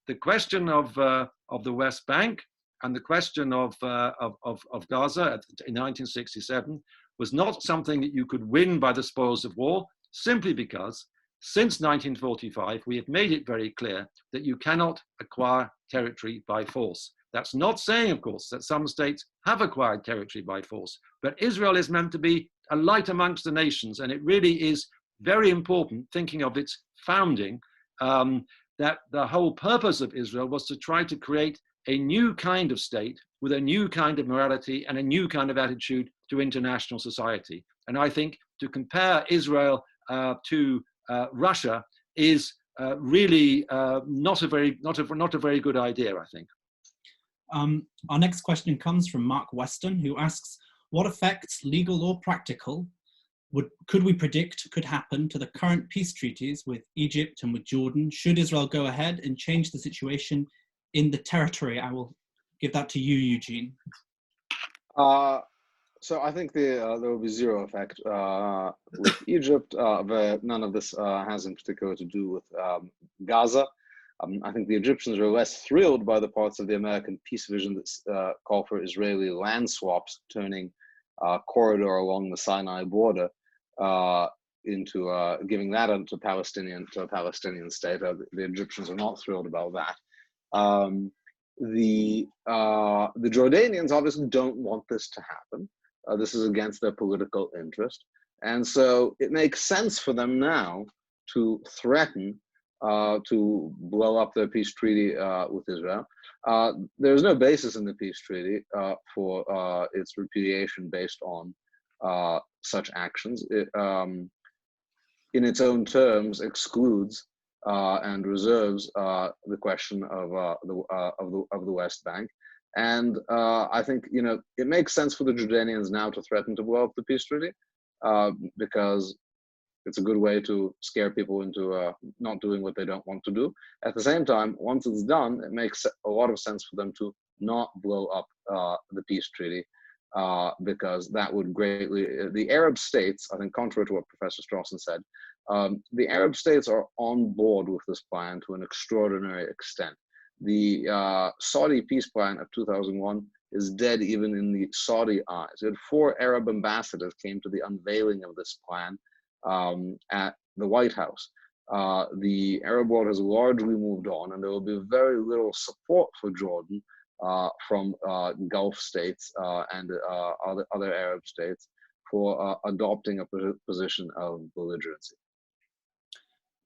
The question of the West Bank and the question of Gaza in 1967 was not something that you could win by the spoils of war, simply because since 1945, we have made it very clear that you cannot acquire territory by force. That's not saying, of course, that some states have acquired territory by force, but Israel is meant to be a light amongst the nations, and it really is very important, thinking of its founding, that the whole purpose of Israel was to try to create a new kind of state with a new kind of morality and a new kind of attitude to international society. And I think to compare Israel to Russia is really not a very good idea, I think. Our next question comes from Mark Weston, who asks, what effects, legal or practical, could we predict could happen to the current peace treaties with Egypt and with Jordan should Israel go ahead and change the situation in the territory? I will give that to you, Eugene. So I think there will be zero effect with Egypt. None of this has in particular to do with Gaza. I think the Egyptians are less thrilled by the parts of the American peace vision that call for Israeli land swaps, turning a corridor along the Sinai border into giving that to a Palestinian state. The Egyptians are not thrilled about that. The Jordanians obviously don't want this to happen. This is against their political interest. And so it makes sense for them now to threaten to blow up their peace treaty with Israel. There's no basis in the peace treaty for its repudiation based on such actions. It, in its own terms, excludes and reserves the question of the West Bank. And I think, you know, it makes sense for the Jordanians now to threaten to blow up the peace treaty because it's a good way to scare people into not doing what they don't want to do. At the same time, once it's done, it makes a lot of sense for them to not blow up the peace treaty because that would greatly, the Arab states, I think contrary to what Professor Strawson said, the Arab states are on board with this plan to an extraordinary extent. The Saudi peace plan of 2001 is dead even in the Saudi eyes. It had 4 Arab ambassadors came to the unveiling of this plan at the White House. The Arab world has largely moved on, and there will be very little support for Jordan from Gulf states and other Arab states for adopting a position of belligerency.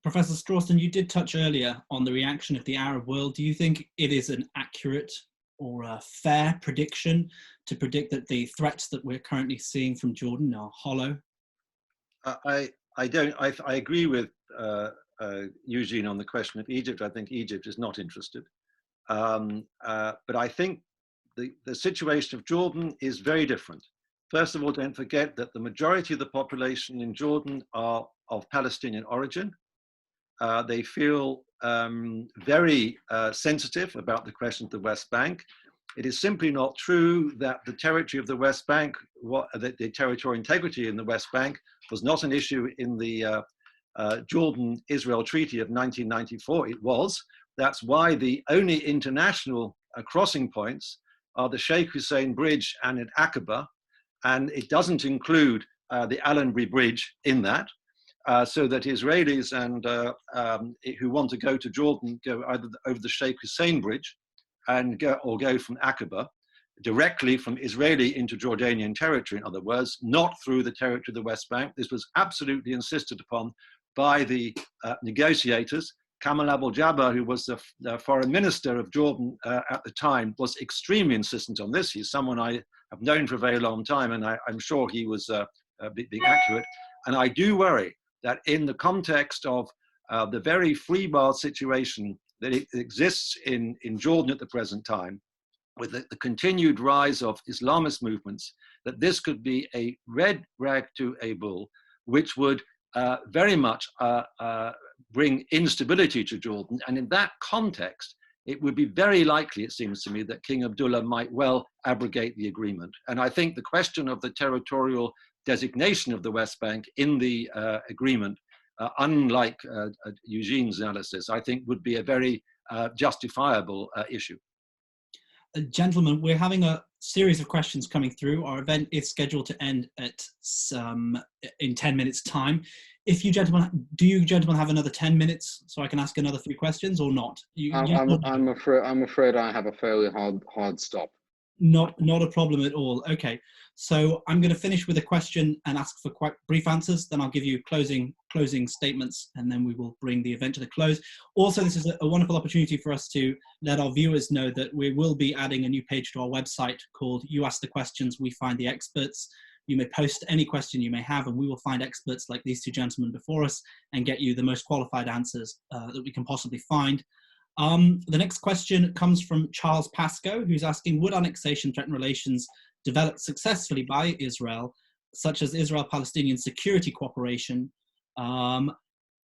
Professor Strawson, you did touch earlier on the reaction of the Arab world. Do you think it is an accurate or a fair prediction to predict that the threats that we're currently seeing from Jordan are hollow? I agree with Eugene on the question of Egypt. I think Egypt is not interested. But I think the situation of Jordan is very different. First of all, don't forget that the majority of the population in Jordan are of Palestinian origin. They feel very sensitive about the question of the West Bank. It is simply not true that the territory of the West Bank, the territorial integrity in the West Bank was not an issue in the Jordan-Israel Treaty of 1994. It was. That's why the only international crossing points are the Sheikh Hussein Bridge and at Aqaba, and it doesn't include the Allenbury Bridge in that. So that Israelis and who want to go to Jordan go either over the Sheikh Hussein Bridge and go from Aqaba directly from Israeli into Jordanian territory, in other words, not through the territory of the West Bank. This was absolutely insisted upon by the negotiators. Kamal Abdel-Jabbar, who was the foreign minister of Jordan at the time, was extremely insistent on this. He's someone I have known for a very long time, and I'm sure he was being accurate. And I do worry that in the context of the very free-bar situation that exists in Jordan at the present time, with the continued rise of Islamist movements, that this could be a red rag to a bull, which would very much bring instability to Jordan. And in that context, it would be very likely, it seems to me, that King Abdullah might well abrogate the agreement. And I think the question of the territorial designation of the West Bank in the agreement, unlike Eugene's analysis, I think would be a very justifiable issue. Gentlemen, we're having a series of questions coming through. Our event is scheduled to end at in 10 minutes time. If you gentlemen, do you gentlemen have another 10 minutes so I can ask another 3 questions or not? I'm afraid I have a fairly hard stop. Not a problem at all. Okay, so I'm going to finish with a question and ask for quite brief answers. Then I'll give you closing statements, and then we will bring the event to the close. Also, this is a wonderful opportunity for us to let our viewers know that we will be adding a new page to our website called "You Ask the Questions, We Find the Experts." You may post any question you may have, and we will find experts like these 2 gentlemen before us and get you the most qualified answers that we can possibly find. The next question comes from Charles Pascoe, who's asking, would annexation threaten relations developed successfully by Israel, such as Israel-Palestinian security cooperation?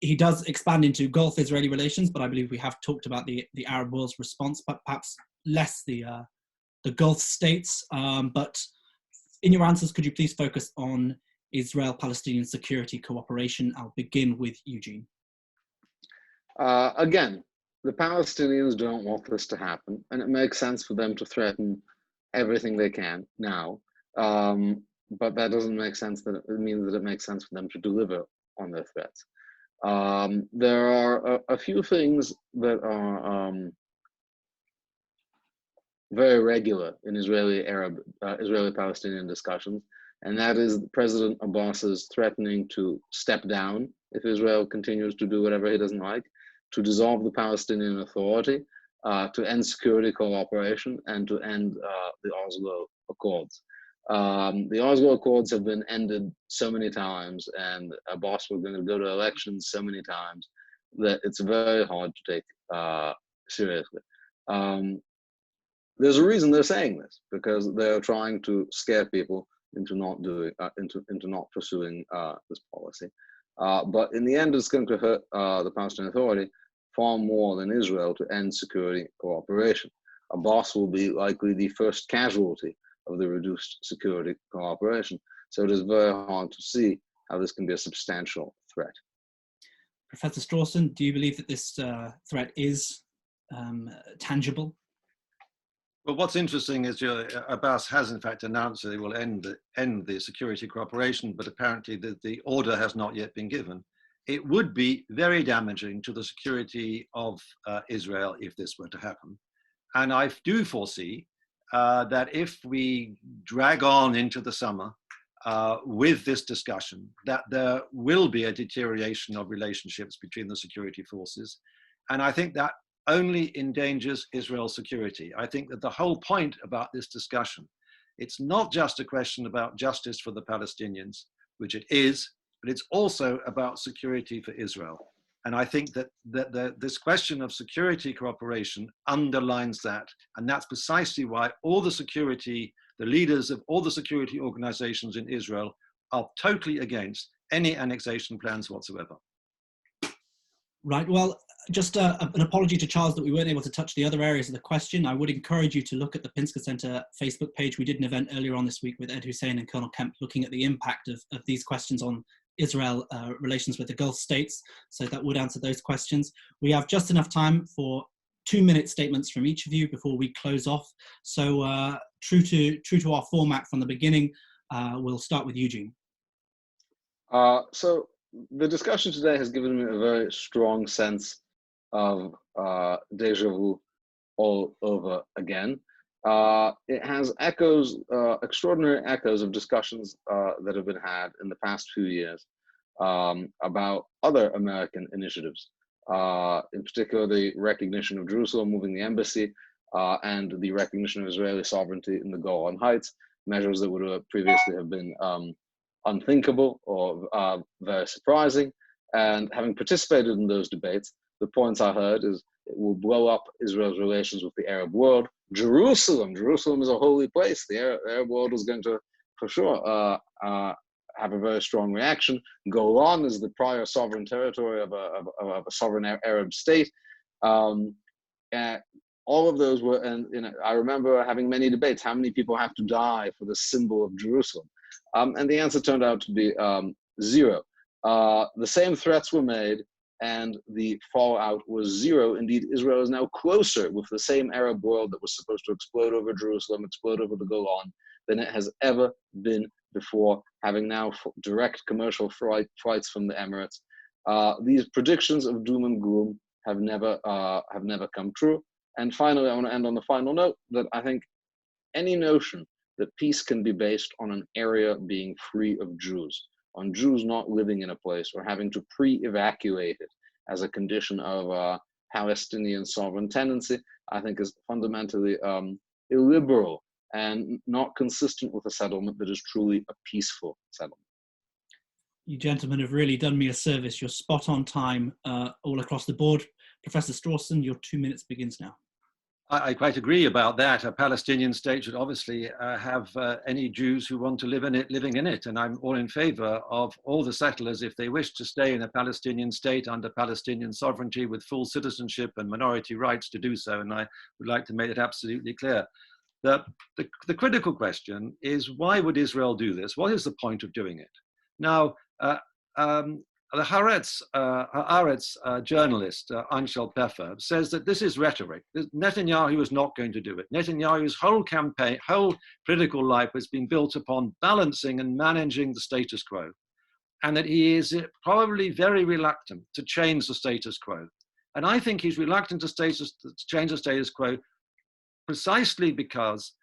He does expand into Gulf-Israeli relations, but I believe we have talked about the Arab world's response, but perhaps less the Gulf states. But in your answers, could you please focus on Israel-Palestinian security cooperation? I'll begin with Eugene. Again, the Palestinians don't want this to happen, and it makes sense for them to threaten everything they can now. But that doesn't make sense. That it means that it makes sense for them to deliver on their threats. There are a few things that are very regular in Israeli-Palestinian discussions, and that is President Abbas's threatening to step down if Israel continues to do whatever he doesn't like, to dissolve the Palestinian Authority, to end security cooperation, and to end the Oslo Accords. The Oslo Accords have been ended so many times, and Abbas was going to go to elections so many times that it's very hard to take seriously. There's a reason they're saying this, because they're trying to scare people into not doing, into not pursuing this policy. But in the end, it's going to hurt the Palestinian Authority far more than Israel to end security cooperation. Abbas will be likely the first casualty of the reduced security cooperation. So it is very hard to see how this can be a substantial threat. Professor Strawson, do you believe that this threat is tangible? Well, what's interesting is Abbas has in fact announced that he will end the security cooperation, but apparently the order has not yet been given. It would be very damaging to the security of Israel if this were to happen. And I do foresee that if we drag on into the summer with this discussion, that there will be a deterioration of relationships between the security forces. And I think that only endangers Israel's security. I think that the whole point about this discussion, it's not just a question about justice for the Palestinians, which it is, but it's also about security for Israel. And I think that this question of security cooperation underlines that. And that's precisely why the leaders of all the security organizations in Israel are totally against any annexation plans whatsoever. Right, well, just an apology to Charles that we weren't able to touch the other areas of the question. I would encourage you to look at the Pinsker Center Facebook page. We did an event earlier on this week with Ed Hussein and Colonel Kemp looking at the impact of these questions on Israel relations with the Gulf states. So that would answer those questions. We have just enough time for 2-minute statements from each of you before we close off. So true to our format from the beginning, we'll start with Eugene. So the discussion today has given me a very strong sense of deja vu all over again. It has echoes, extraordinary echoes of discussions that have been had in the past few years about other American initiatives, in particular the recognition of Jerusalem, moving the embassy, and the recognition of Israeli sovereignty in the Golan Heights, measures that would previously have been unthinkable or very surprising. And having participated in those debates, the points I heard is it will blow up Israel's relations with the Arab world. Jerusalem is a holy place. The Arab world is going to, for sure, have a very strong reaction. Golan is the prior sovereign territory of a sovereign Arab state. And all of those were, and I remember having many debates. How many people have to die for the symbol of Jerusalem? And the answer turned out to be 0. The same threats were made, and the fallout was 0. Indeed, Israel is now closer with the same Arab world that was supposed to explode over Jerusalem, explode over the Golan, than it has ever been before, having now direct commercial flights from the Emirates. These predictions of doom and gloom have never come true. And finally, I want to end on the final note that I think any notion that peace can be based on an area being free of Jews, on Jews not living in a place or having to pre-evacuate it as a condition of Palestinian sovereign tenancy, I think is fundamentally illiberal and not consistent with a settlement that is truly a peaceful settlement. You gentlemen have really done me a service. You're spot on time all across the board. Professor Strawson, your 2 minutes begins now. I quite agree about that. A Palestinian state should obviously have any Jews who want to live in it, living in it. And I'm all in favor of all the settlers, if they wish to stay in a Palestinian state under Palestinian sovereignty with full citizenship and minority rights to do so. And I would like to make it absolutely clear. The critical question is, why would Israel do this? What is the point of doing it? Now, the Haaretz journalist, Anshel Peffer, says that this is rhetoric. Netanyahu is not going to do it. Netanyahu's whole campaign, whole political life has been built upon balancing and managing the status quo, and that he is probably very reluctant to change the status quo. And I think he's reluctant to change the status quo precisely because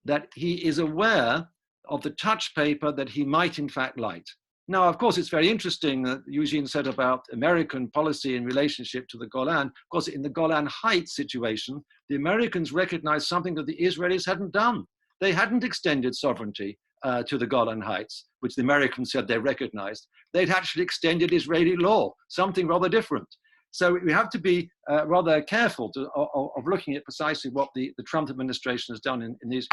that he is aware of the touch paper that he might in fact light. Now, of course, it's very interesting that Eugene said about American policy in relationship to the Golan. Of course, in the Golan Heights situation, the Americans recognized something that the Israelis hadn't done. They hadn't extended sovereignty to the Golan Heights, which the Americans said they recognized. They'd actually extended Israeli law, something rather different. So we have to be rather careful of looking at precisely what the Trump administration has done in these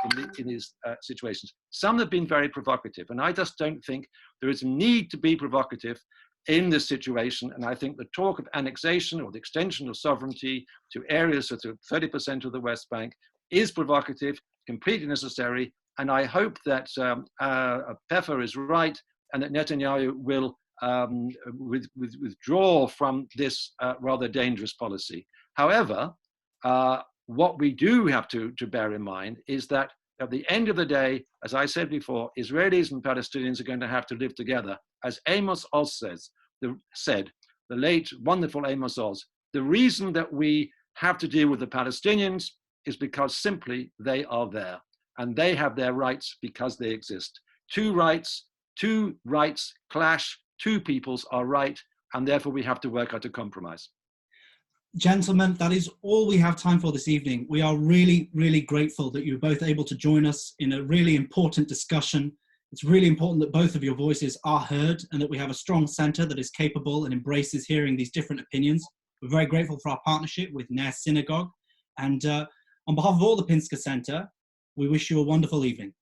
situations. Some have been very provocative, and I just don't think there is a need to be provocative in this situation. And I think the talk of annexation or the extension of sovereignty to areas such as 30% of the West Bank is provocative, completely necessary. And I hope that Peffer is right and that Netanyahu will withdraw from this rather dangerous policy. However, what we do have to bear in mind is that at the end of the day, as I said before, Israelis and Palestinians are going to have to live together. As Amos Oz said, the late wonderful Amos Oz, the reason that we have to deal with the Palestinians is because simply they are there and they have their rights because they exist. Two rights clash. Two peoples are right, and therefore we have to work out a compromise. Gentlemen, that is all we have time for this evening. We are really, really grateful that you were both able to join us in a really important discussion It's really important that both of your voices are heard and that we have a strong centre that is capable and embraces hearing these different opinions. We're very grateful for our partnership with Ner Synagogue. And on behalf of all the Pinsker Centre, we wish you a wonderful evening.